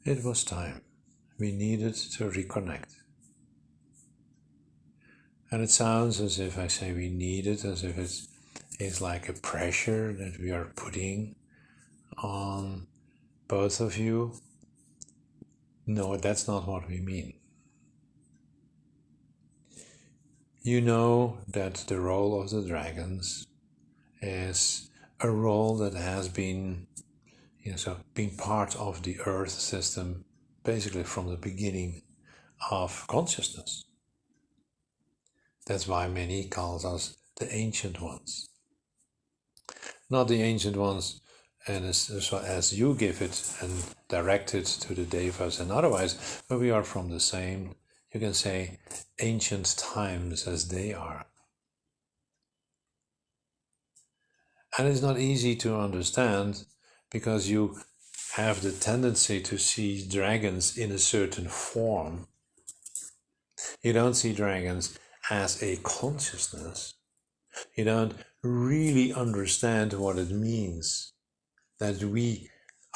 It was time. We needed to reconnect. And it sounds as if I say we need it, as if it's like a pressure that we are putting on both of you. No, that's not what we mean. You know that the role of the dragons is a role that has been, being part of the Earth system basically from the beginning of consciousness. That's why many call us the ancient ones. Not the ancient ones and as you give it and direct it to the devas and otherwise, but we are from the same, you can say, ancient times as they are. And it's not easy to understand because you have the tendency to see dragons in a certain form. You don't see dragons as a consciousness. You don't really understand what it means that we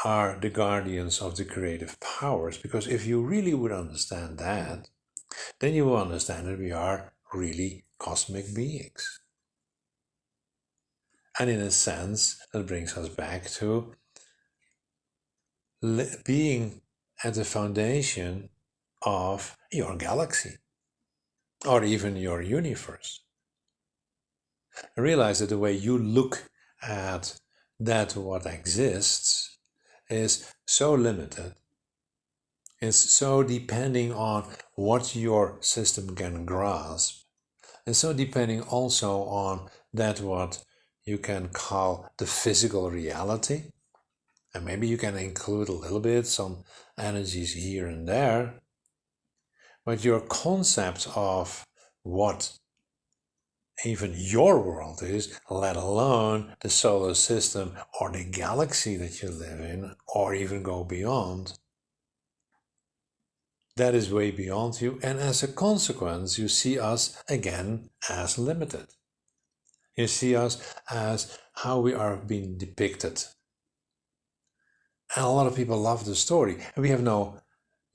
are the guardians of the creative powers. Because if you really would understand that, then you will understand that we are really cosmic beings. And in a sense, that brings us back to being at the foundation of your galaxy or even your universe. Realize that the way you look at that what exists is so limited. It's so depending on what your system can grasp. And so depending also on that what you can call the physical reality. And maybe you can include a little bit some energies here and there. But your concept of what even your world is, let alone the solar system or the galaxy that you live in, or even go beyond, that is way beyond you. And as a consequence, you see us again as limited. You see us as how we are being depicted. And a lot of people love the story. And we have no,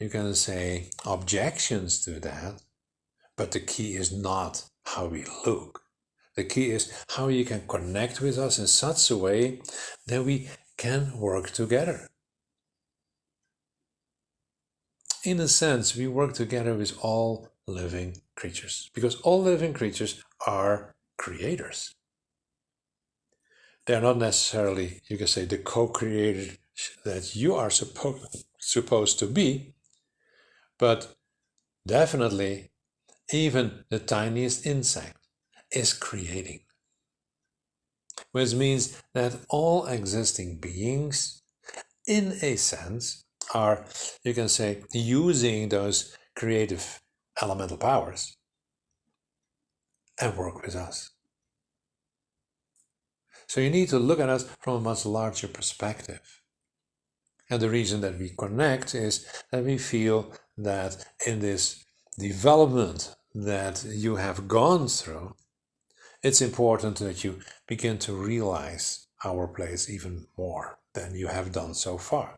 you can say, objections to that. But the key is not how we look. The key is how you can connect with us in such a way that we can work together. In a sense, we work together with all living creatures because all living creatures are creators. They're not necessarily, you can say, the co-creators that you are supposed to be, but definitely even the tiniest insect is creating. Which means that all existing beings, in a sense, are, you can say, using those creative elemental powers and work with us. So you need to look at us from a much larger perspective. And the reason that we connect is that we feel that in this development that you have gone through, it's important that you begin to realize our place even more than you have done so far.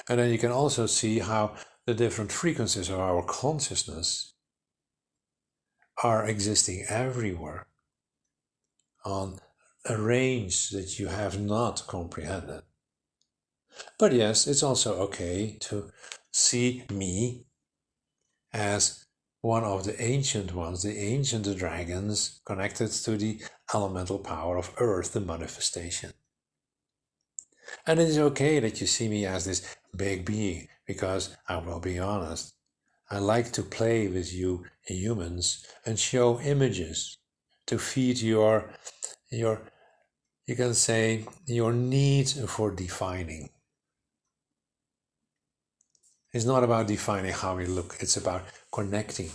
And then you can also see how the different frequencies of our consciousness are existing everywhere on a range that you have not comprehended. But yes, it's also okay to see me as one of the ancient ones, the ancient dragons connected to the elemental power of earth, the manifestation. And it is okay that you see me as this big being, because I will be honest, I like to play with you humans and show images to feed your you can say, your need for defining. It's not about defining how we look, it's about connecting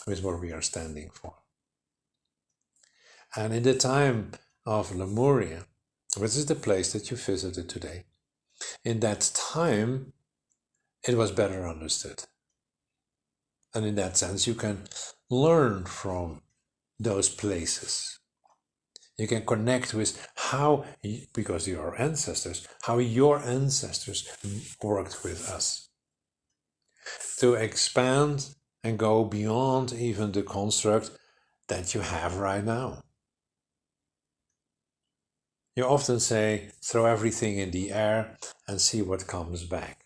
with what we are standing for. And in the time of Lemuria, which is the place that you visited today, in that time, it was better understood. And in that sense, you can learn from those places. You can connect with how, because you are ancestors, how your ancestors worked with us. To expand and go beyond even the construct that you have right now. You often say, throw everything in the air and see what comes back.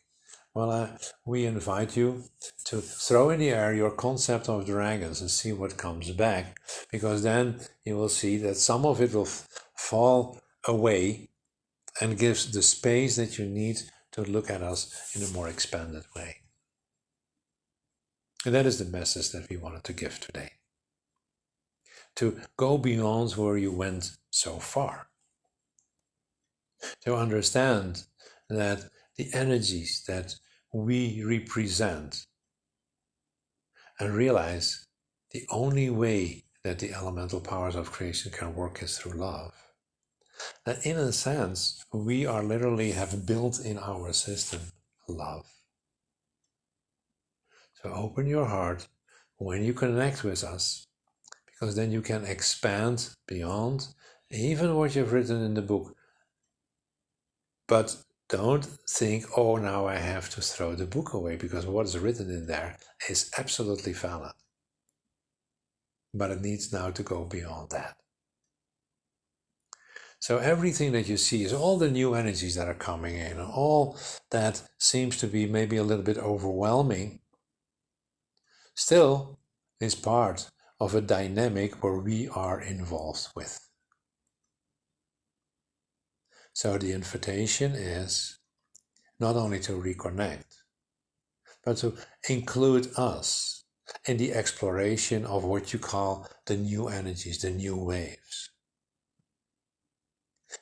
Well, we invite you to throw in the air your concept of dragons and see what comes back, because then you will see that some of it will fall away and gives the space that you need to look at us in a more expanded way. And that is the message that we wanted to give today. To go beyond where you went so far. To understand that the energies that we represent, and realize the only way that the elemental powers of creation can work is through love. That in a sense, we are literally have built in our system love. So open your heart when you connect with us, because then you can expand beyond even what you've written in the book. But don't think, oh, now I have to throw the book away, because what is written in there is absolutely valid. But it needs now to go beyond that. So everything that you see is all the new energies that are coming in, all that seems to be maybe a little bit overwhelming, still is part of a dynamic where we are involved with. So the invitation is not only to reconnect, but to include us in the exploration of what you call the new energies, the new waves.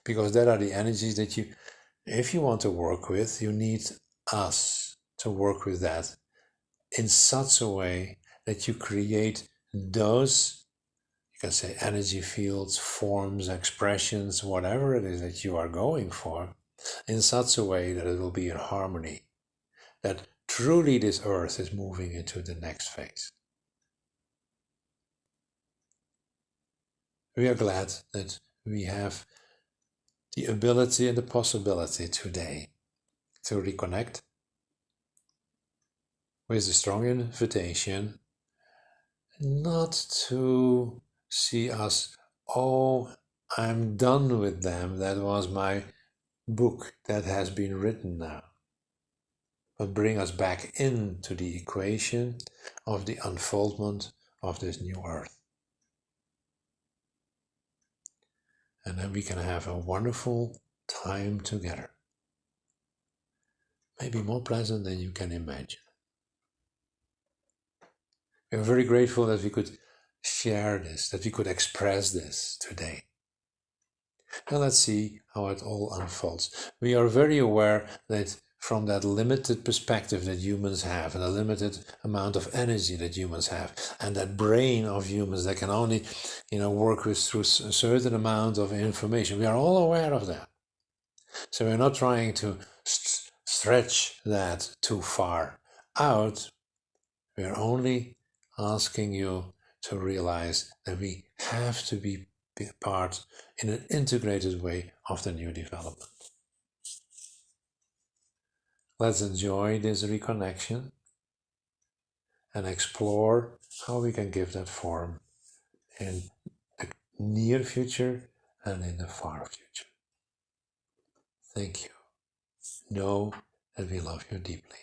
Because that are the energies that you, if you want to work with, you need us to work with that in such a way that you create those, you can say, energy fields, forms, expressions, whatever it is that you are going for, in such a way that it will be in harmony, that truly this earth is moving into the next phase. We are glad that we have the ability and the possibility today to reconnect with the strong invitation not to see us, oh, I'm done with them, that was my book that has been written now. But bring us back into the equation of the unfoldment of this new earth. And then we can have a wonderful time together. Maybe more pleasant than you can imagine. We are very grateful that we could share this, that we could express this today. And let's see how it all unfolds. We are very aware that from that limited perspective that humans have, and the limited amount of energy that humans have, and that brain of humans that can only, work with through a certain amount of information, we are all aware of that. So we're not trying to stretch that too far out. We are only asking you to realize that we have to be part in an integrated way of the new development. Let's enjoy this reconnection and explore how we can give that form in the near future and in the far future. Thank you. Know that we love you deeply.